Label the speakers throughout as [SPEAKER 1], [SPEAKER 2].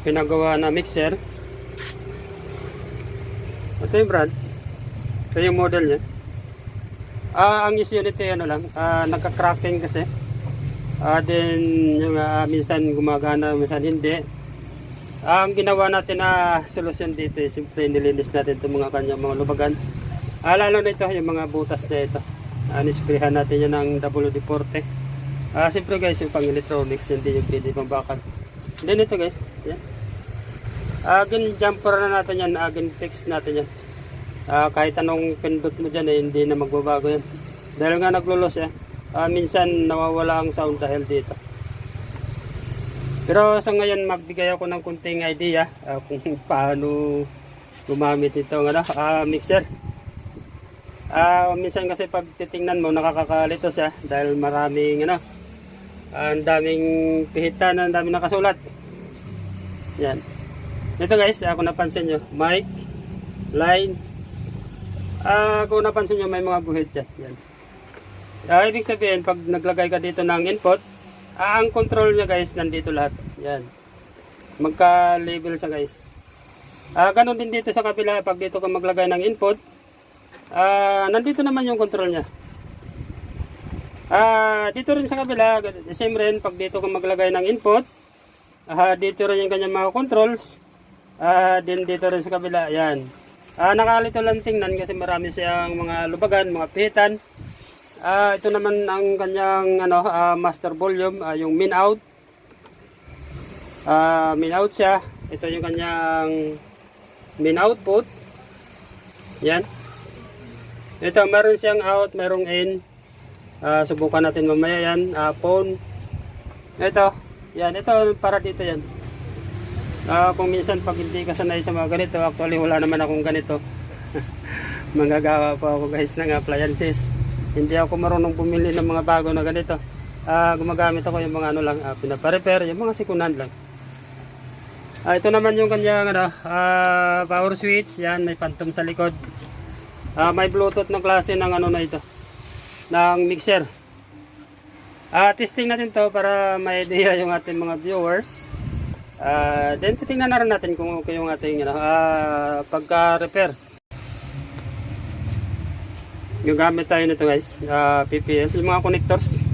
[SPEAKER 1] pinagawa na mixer. Ito yung brand. Ito yung model niya. Ang issue nito ano lang, nagka-cracking kasi. Then yung minsan gumagana, minsan hindi. Ang ginawa natin na solusyon dito is simple nilinis natin itong mga kanyang mga lubagan. Lalo na ito, yung mga butas na ito. Nisprehan natin yan ng WD-40. Simple guys, yung pang electronics, hindi yung pwede pang bakal. Then ito guys, yan. Jumper na natin yan, fix natin yan. Kahit anong pindot mo dyan, hindi na magbabago yan. Dahil nga naglulos minsan nawawala ang sound dahil dito. Pero sa ngayon magbigay ako ng kunting idea kung paano gumamit itong mixer. Minsan kasi pag titingnan mo nakakakalito siya dahil maraming ang daming pihitan, ang daming nakasulat. Yan. Ito guys, kung napansin nyo, mic, line. Kung napansin nyo may mga guhit siya. Yan. Ibig sabihin pag naglagay ka dito ng input, ang control niya guys nandito lahat. Yan. Magka-label siya guys. Ganon din dito sa kabila pag dito ka maglagay ng input. Nandito naman yung control niya. Dito rin sa kabila, same rin pag dito ka maglagay ng input. Dito rin yung kanyang mga controls. Din dito rin sa kabila. Yan. Nakalito lang tingnan kasi marami siyang mga lubagan, mga pihitan. Ito naman ang kanyang master volume, yung min out. Min out siya. Ito yung kanyang min output. Yan. Ito meron siyang out, merong in. Subukan natin mamaya yan. Phone. Ito. Yan, ito para dito yan. Kung minsan pag hindi ka sanay sa mga ganito, actually wala naman akong ganito. Manggagawa pa ako guys ng appliances. Hindi ako marunong bumili ng mga bago na ganito. Gumagamit ako yung mga lang, pinaparepair, yung mga sikunan lang. Ito naman yung kanyang power switch. Yan, may phantom sa likod. May Bluetooth na klase ng na ito, ng mixer. Testing natin to para may idea yung ating mga viewers. Then titingnan na rin natin kung okay yung ating pagka-repair. Yung gamit tayo nito guys, PPL, yung mga connectors.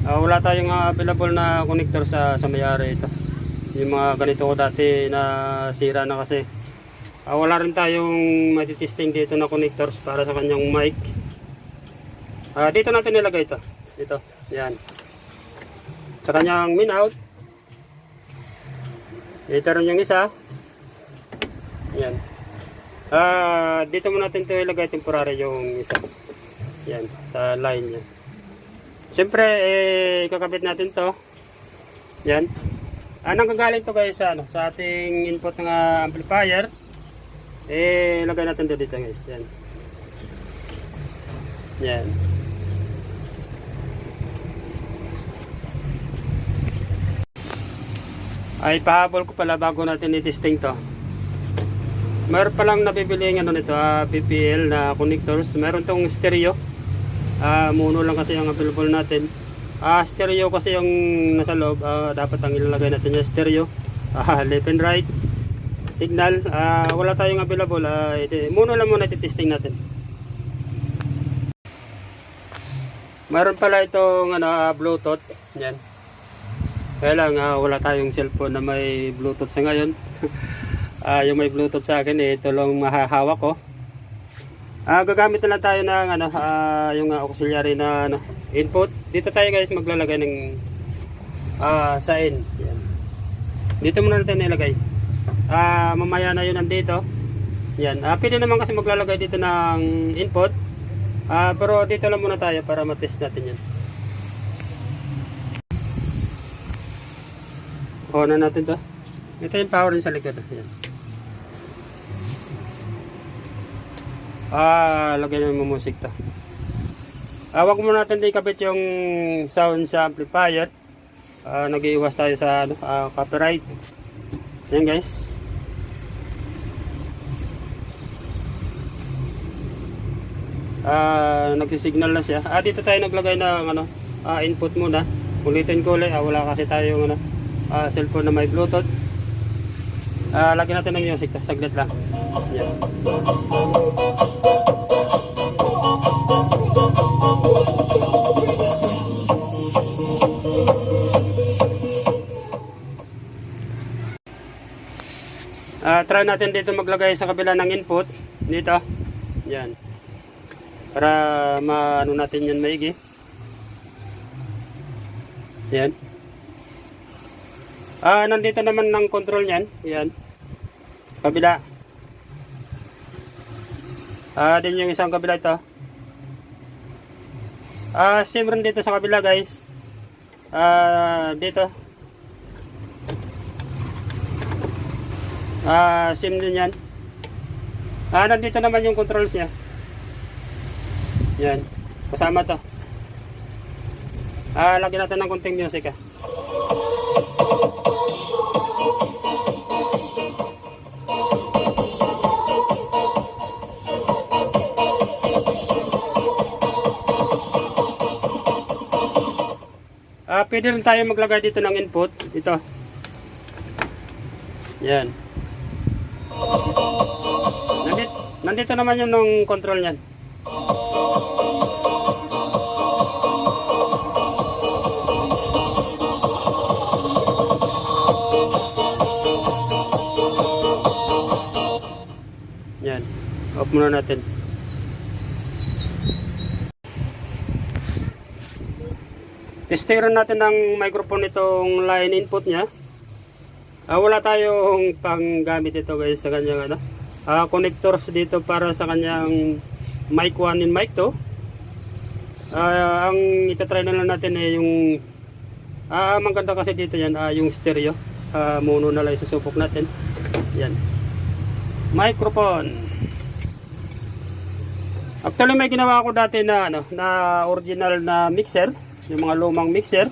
[SPEAKER 1] Wala tayong available na connector sa may-ari ito. Yung mga ganito ko dati na sira na kasi. Wala rin tayong matitesting dito na connectors para sa kanyang mic. Dito natin nilagay ito. Dito, yan. Sa kanyang min out. Dito rin yung isa. Yan. Dito mo natin ito ilagay temporary yung isa. Yan, sa line niya. Siyempre, ikakabit natin to. Yan. Nanggagaling to guys sa ating input ng amplifier. Ilagay natin to dito guys. Yan. Yan. Pahabol ko pala bago natin i-testing to. Meron palang nabibili ng nito, PPL na connectors. Meron tong stereo. Mono lang kasi ang available natin. Stereo kasi yung nasa loob. Dapat ang ilalagay natin yung stereo. Left and right. Signal. Wala tayong available. Mono lang muna i-testing natin. Meron pala itong Bluetooth. Yan. Kaya lang wala tayong cellphone na may Bluetooth sa ngayon. Yung may Bluetooth sa akin ito lang mahahawak ko. Gagamit na lang tayo ng yung auxiliary na input. Dito tayo guys maglalagay ng sa in. Yan. Dito muna natin nilagay. Mamaya na yun nandito. Yan. Pwede naman kasi maglalagay dito ng input. Pero dito lang muna tayo para matest natin yan. On na natin to. Ito yung power sa likod. Yan. Lagyan na yung musik to. Wag muna natin ikabit yung sound sa amplifier. Nag-iiwas tayo sa copyright. Yan guys. Nagsisignal na siya. Dito tayo naglagay ng input muna. Ulitin ko ulit. Wala kasi tayong cellphone na may Bluetooth. Lagyan natin ng music to, saglit lang. Yan. Try natin dito maglagay sa kabila ng input dito. Yan. Para maano natin yan maigi. Yan. Nandito naman ng control niyan. Yan. Kabila. Din yung isang kabila ito. Same rin dito sa kabila, guys. Dito. Same din yan. Nandito naman yung controls niya. Yan. Kasama to. Lagyan natin ng konting music Pwede rin tayo maglagay dito ng input. Ito. Yan. Nandito naman yung ng control niyan. Yan. Off muna natin. Testeran natin ng microphone itong line input niya. Wala tayong panggamit ito, guys, sa kanyang connectors dito para sa kanyang mic 1 and mic 2. Ang itatry na lang natin yung maganda kasi dito yan, yung stereo. Mono na lang isusubok natin. Yan. Microphone. Actually may ginawa ko dati na na original na mixer, yung mga lumang mixer.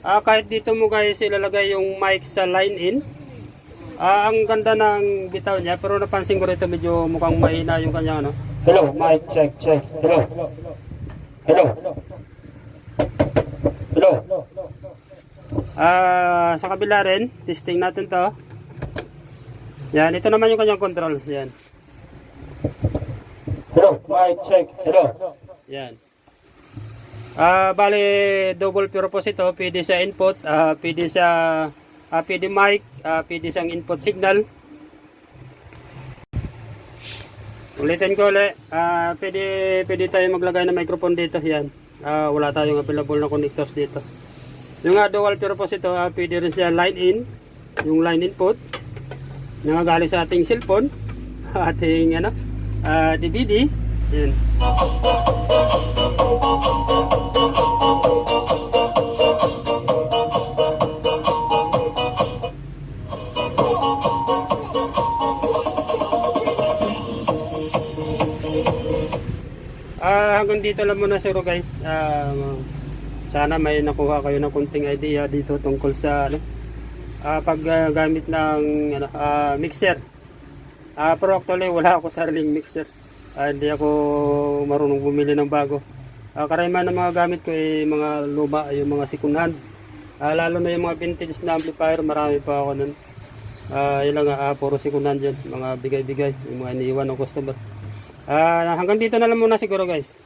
[SPEAKER 1] Kahit dito mo, guys, ilalagay yung mic sa line in. Ang ganda ng bitaw niya, pero napansin ko rito medyo mukhang mahina yung kanyang Hello, mic check, check. Hello. Hello. Hello. Sa kabila rin, testing natin to. Yan, ito naman yung kanyang controls. Yan. Hello, mic check. Hello. Yan. Bale, double purpose ito. Pwede sa input, pwede sa pwede mic, pwede sa input signal. Ulitin ko ulit. Pwede tayo maglagay ng microphone dito. Yan. Wala tayong available na connectors dito. Yung dual purpose ito, pwede rin siya line in, yung line input. Nangagali sa ating cellphone, ating DVD. Yan. Hanggang dito lang muna siguro, guys. Sana may nakuha kayo ng kunting idea dito tungkol sa paggamit ng mixer. Pero actually wala ako sariling mixer. Hindi ako marunong bumili ng bago. Karamihan ng mga gamit ko ay mga luma, yung mga second hand. Lalo na yung mga vintage na amplifier, marami pa ako nun. Yun lang, puro second hand yan, mga bigay-bigay, yung mga iniiwan ng customer. Hanggang dito na lang muna siguro, guys.